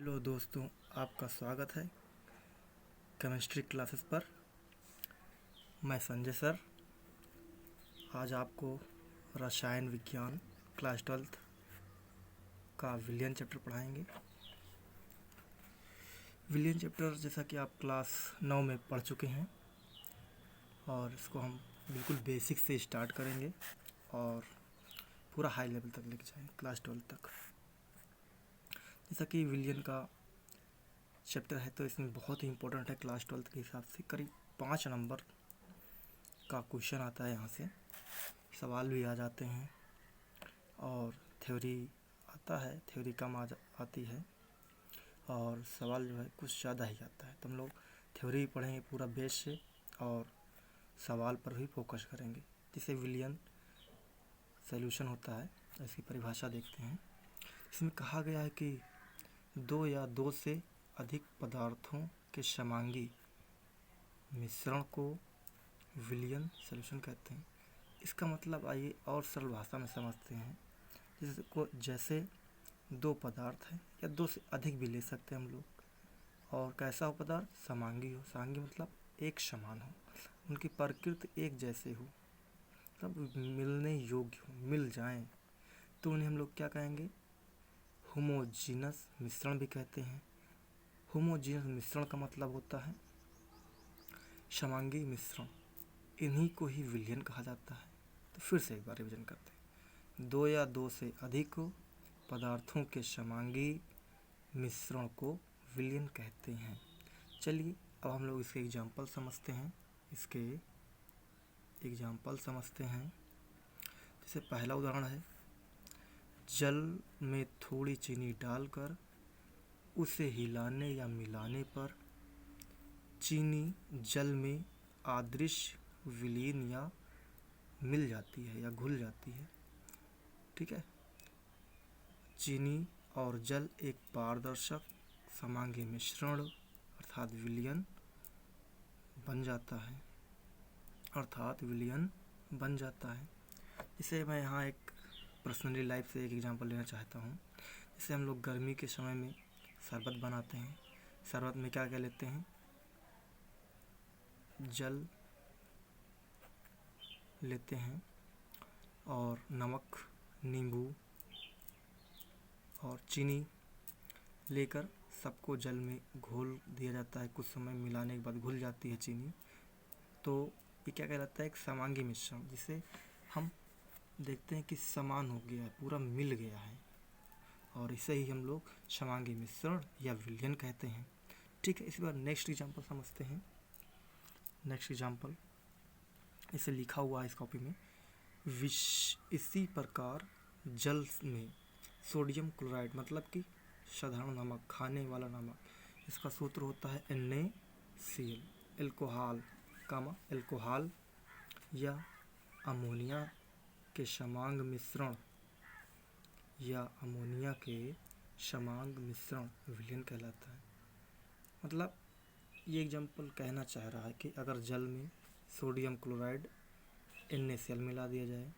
Hello दोस्तों, आपका स्वागत है केमिस्ट्री क्लासेस पर। मैं संजय सर आज आपको रसायन विज्ञान क्लास 12 का विलियन चैप्टर पढ़ाएंगे। विलियन चैप्टर जैसा कि आप क्लास 9 में पढ़ चुके हैं और इसको हम बिल्कुल बेसिक से स्टार्ट करेंगे और पूरा हाई लेवल तक लेके जाएंगे, क्लास 12 तक। जैसा कि विलियन का चैप्टर है तो इसमें बहुत ही इंपॉर्टेंट है। क्लास 12 के हिसाब से करीब 5 नंबर का क्वेश्चन आता है, यहाँ से सवाल भी आ जाते हैं और थ्योरी आता है, थ्योरी कम आती है और सवाल जो है कुछ ज़्यादा ही आता है। तो हम लोग थ्योरी पढ़ेंगे पूरा बेस से और सवाल पर भी फोकस करेंगे, जिसे विलियन सॉल्यूशन होता है। इसकी परिभाषा देखते हैं। इसमें कहा गया है कि दो या दो से अधिक पदार्थों के समांगी मिश्रण को विलियन सॉल्यूशन कहते हैं। इसका मतलब आइए और सरल भाषा में समझते हैं। जैसे दो पदार्थ हैं या दो से अधिक भी ले सकते हैं हम लोग, और कैसा हो पदार्थ? समांगी हो। समांगी मतलब एक समान हो, उनकी प्रकृति एक जैसे हो, मतलब मिलने योग्य हो, मिल जाएं, तो उन्हें हम लोग क्या कहेंगे? होमोजीनस मिश्रण भी कहते हैं। होमोजीनस मिश्रण का मतलब होता है समांगी मिश्रण। इन्हीं को ही विलियन कहा जाता है। तो फिर से एक बार रिविजन करते हैं। दो या दो से अधिक पदार्थों के समांगी मिश्रण को विलियन कहते हैं। चलिए अब हम लोग इसके एग्जाम्पल समझते हैं। जैसे पहला उदाहरण है, जल में थोड़ी चीनी डालकर उसे हिलाने या मिलाने पर चीनी जल में अदृश्य विलीन या मिल जाती है या घुल जाती है। ठीक है, चीनी और जल एक पारदर्शक समांगी मिश्रण अर्थात विलियन बन जाता है। इसे मैं यहाँ एक पर्सनली लाइफ से एक एग्जांपल लेना चाहता हूँ। जैसे हम लोग गर्मी के समय में शरबत बनाते हैं। शरबत में क्या क्या लेते हैं? जल लेते हैं और नमक, नींबू और चीनी लेकर सबको जल में घोल दिया जाता है। कुछ समय मिलाने के बाद घुल जाती है चीनी। तो ये क्या कहलाता है? एक समांगी मिश्रण, जिसे हम देखते हैं कि समान हो गया है, पूरा मिल गया है, और इसे ही हम लोग समांगी मिश्रण या विलियन कहते हैं। ठीक है, इसी बार नेक्स्ट एग्जांपल समझते हैं। नेक्स्ट एग्जांपल इसे लिखा हुआ है इस कॉपी में। इसी प्रकार जल में सोडियम क्लोराइड मतलब कि साधारण नमक, खाने वाला नमक, इसका सूत्र होता है NaCl, एल्कोहल या अमोनिया के समांग मिश्रण विलियन कहलाता है। मतलब ये एग्जाम्पल कहना चाह रहा है कि अगर जल में सोडियम क्लोराइड NaCl मिला दिया जाए,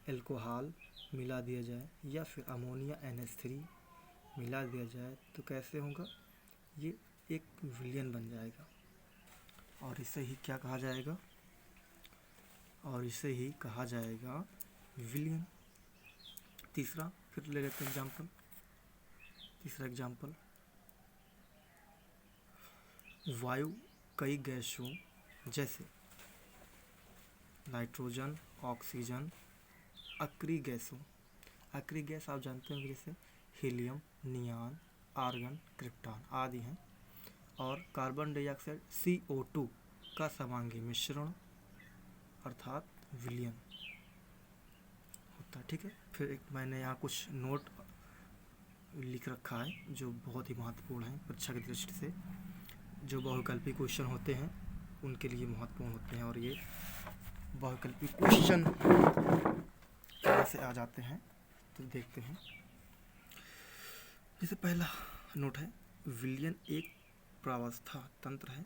एल्कोहल मिला दिया जाए, या फिर अमोनिया NH3 मिला दिया जाए, तो कैसे होगा? ये एक विलियन बन जाएगा और इसे ही क्या कहा जाएगा? विलियन। तीसरा फिर ले लेते हैं एग्जाम्पल। तीसरा एग्जाम्पल, वायु कई गैसों जैसे नाइट्रोजन, ऑक्सीजन, अक्रिय गैस आप जानते होंगे, जैसे हीलियम, नियॉन, आर्गन, क्रिप्टॉन आदि हैं, और कार्बन डाइऑक्साइड CO2 का समांगी मिश्रण अर्थात विलियन होता है। ठीक है, फिर एक मैंने यहाँ कुछ नोट लिख रखा है जो बहुत ही महत्वपूर्ण है परीक्षा की दृष्टि से। जो बहुविकल्पी क्वेश्चन होते हैं उनके लिए महत्वपूर्ण होते हैं, और ये बहुविकल्पी क्वेश्चन कैसे आ जाते हैं तो देखते हैं। जैसे पहला नोट है, विलियन एक प्रावस्था तंत्र है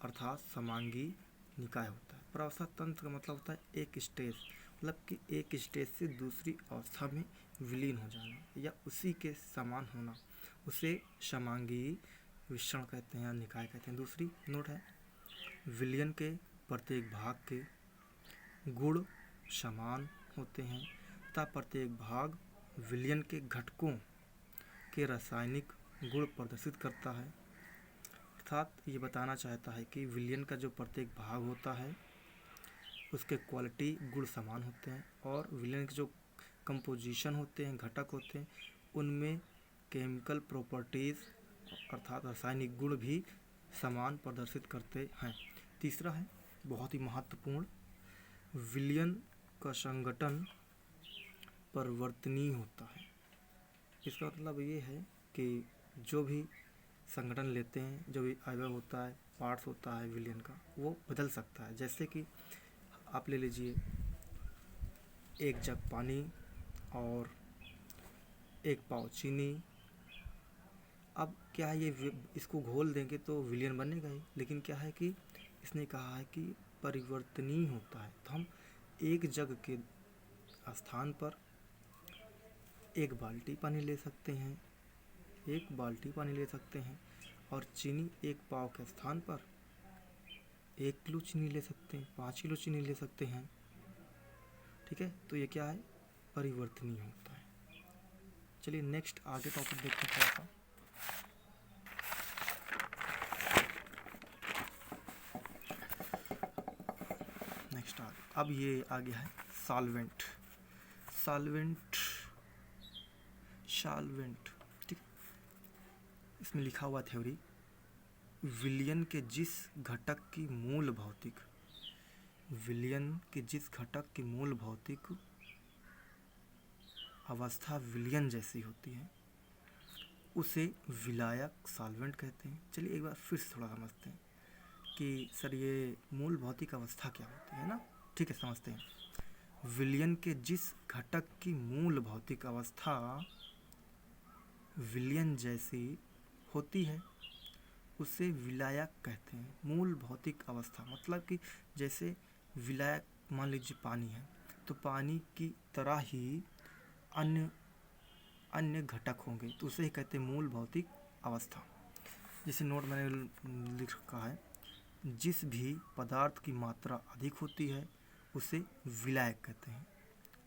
अर्थात समांगी निकाय होता है। प्रावस्था तंत्र का मतलब होता है एक स्टेज, मतलब कि एक स्टेज से दूसरी अवस्था में विलीन हो जाना या उसी के समान होना, उसे समांगी विषण कहते हैं या निकाय कहते हैं। दूसरी नोट है, विलयन के प्रत्येक भाग के गुण समान होते हैं तथा प्रत्येक भाग विलयन के घटकों के रासायनिक गुण प्रदर्शित करता है। अर्थात ये बताना चाहता है कि विलयन का जो प्रत्येक भाग होता है उसके क्वालिटी गुण समान होते हैं और विलयन के जो कंपोजिशन होते हैं, घटक होते हैं, उनमें केमिकल प्रॉपर्टीज़ अर्थात रासायनिक गुण भी समान प्रदर्शित करते हैं। तीसरा है बहुत ही महत्वपूर्ण, विलयन का संगठन परिवर्तनीय होता है। इसका मतलब ये है कि जो भी संगठन लेते हैं, जो भी अवयव होता है, पार्ट्स होता है विलयन का, वो बदल सकता है। जैसे कि आप ले लीजिए एक जग पानी और एक पाव चीनी। अब क्या है, ये इसको घोल देंगे तो विलयन बनेगा ही, लेकिन क्या है कि इसने कहा है कि परिवर्तनीय होता है। तो हम एक जग के स्थान पर एक बाल्टी पानी ले सकते हैं, एक बाल्टी पानी ले सकते हैं, और चीनी एक पाव के स्थान पर 1 किलो चीनी ले सकते हैं, 5 किलो चीनी ले सकते हैं। ठीक है, तो ये क्या है, परिवर्तनीय होता है। चलिए नेक्स्ट आगे टॉपिक देखते हैं थोड़ा सा। नेक्स्ट अब ये आ गया है सॉल्वेंट। सॉल्वेंट ठीक, इसमें लिखा हुआ थ्योरी, विलयन के जिस घटक की मूल भौतिक, विलयन के जिस घटक की मूल भौतिक अवस्था विलयन जैसी होती है उसे विलायक सॉल्वेंट कहते हैं। चलिए एक बार फिर से थोड़ा समझते हैं कि सर ये मूल भौतिक अवस्था क्या होती है ना। ठीक है, समझते हैं। विलयन के जिस घटक की मूल भौतिक अवस्था विलयन जैसी होती है उसे विलायक कहते हैं। मूल भौतिक अवस्था मतलब कि जैसे विलायक, मान लीजिए पानी है तो पानी की तरह ही अन्य घटक होंगे तो उसे ही कहते हैं मूल भौतिक अवस्था। जैसे नोट मैंने लिख रखा है, जिस भी पदार्थ की मात्रा अधिक होती है उसे विलायक कहते हैं।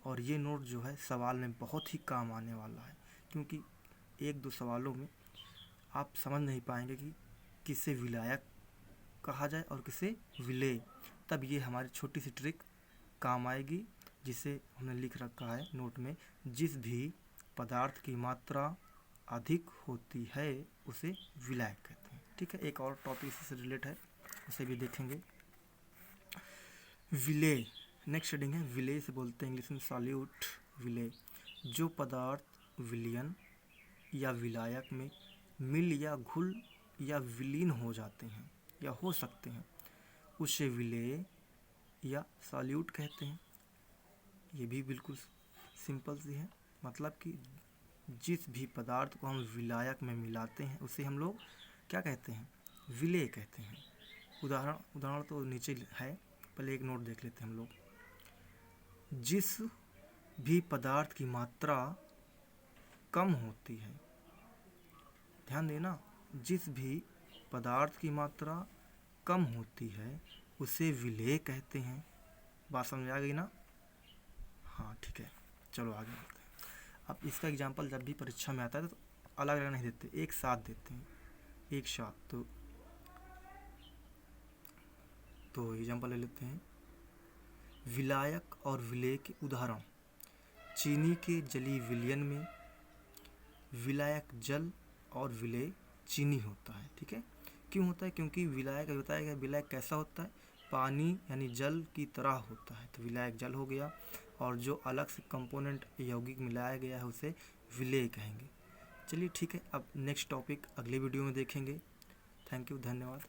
और ये नोट जो है सवाल में बहुत ही काम आने वाला है, क्योंकि 1-2 सवालों में आप समझ नहीं पाएंगे कि किसे विलायक कहा जाए और किसे विलेय। तब ये हमारी छोटी सी ट्रिक काम आएगी, जिसे हमने लिख रखा है नोट में, जिस भी पदार्थ की मात्रा अधिक होती है उसे विलायक कहते हैं। ठीक है, एक और टॉपिक इससे रिलेट है, उसे भी देखेंगे। विलेय, नेक्स्ट हेडिंग है विलेय से बोलते हैं इंग्लिश में सॉल्यूट। विलेय, जो पदार्थ विलयन या विलायक में मिल या घुल या विलीन हो जाते हैं या हो सकते हैं उसे विलेय या सॉल्यूट कहते हैं। ये भी बिल्कुल सिंपल सी है, मतलब कि जिस भी पदार्थ को हम विलायक में मिलाते हैं उसे हम लोग क्या कहते हैं, विलेय कहते हैं। उदाहरण तो नीचे है, पहले एक नोट देख लेते हैं हम लोग। जिस भी पदार्थ की मात्रा कम होती है, ध्यान देना, जिस भी पदार्थ की मात्रा कम होती है उसे विलेय कहते हैं। बात समझ आ गई ना? हाँ ठीक है, चलो आगे बढ़ते हैं। अब इसका एग्जाम्पल जब भी परीक्षा में आता है तो अलग अलग नहीं देते, एक साथ देते हैं, एक साथ। तो एग्जाम्पल ले लेते हैं, विलायक और विलेय के उदाहरण। चीनी के जली विलयन में विलायक जल और विलेय चीनी होता है। ठीक है, क्यों होता है? क्योंकि विलायक बताया गया, विलायक कैसा होता है, पानी यानी जल की तरह होता है, तो विलायक जल हो गया। और जो अलग से कंपोनेंट यौगिक मिलाया गया है उसे विलेय कहेंगे। चलिए ठीक है, अब नेक्स्ट टॉपिक अगले वीडियो में देखेंगे। थैंक यू, धन्यवाद।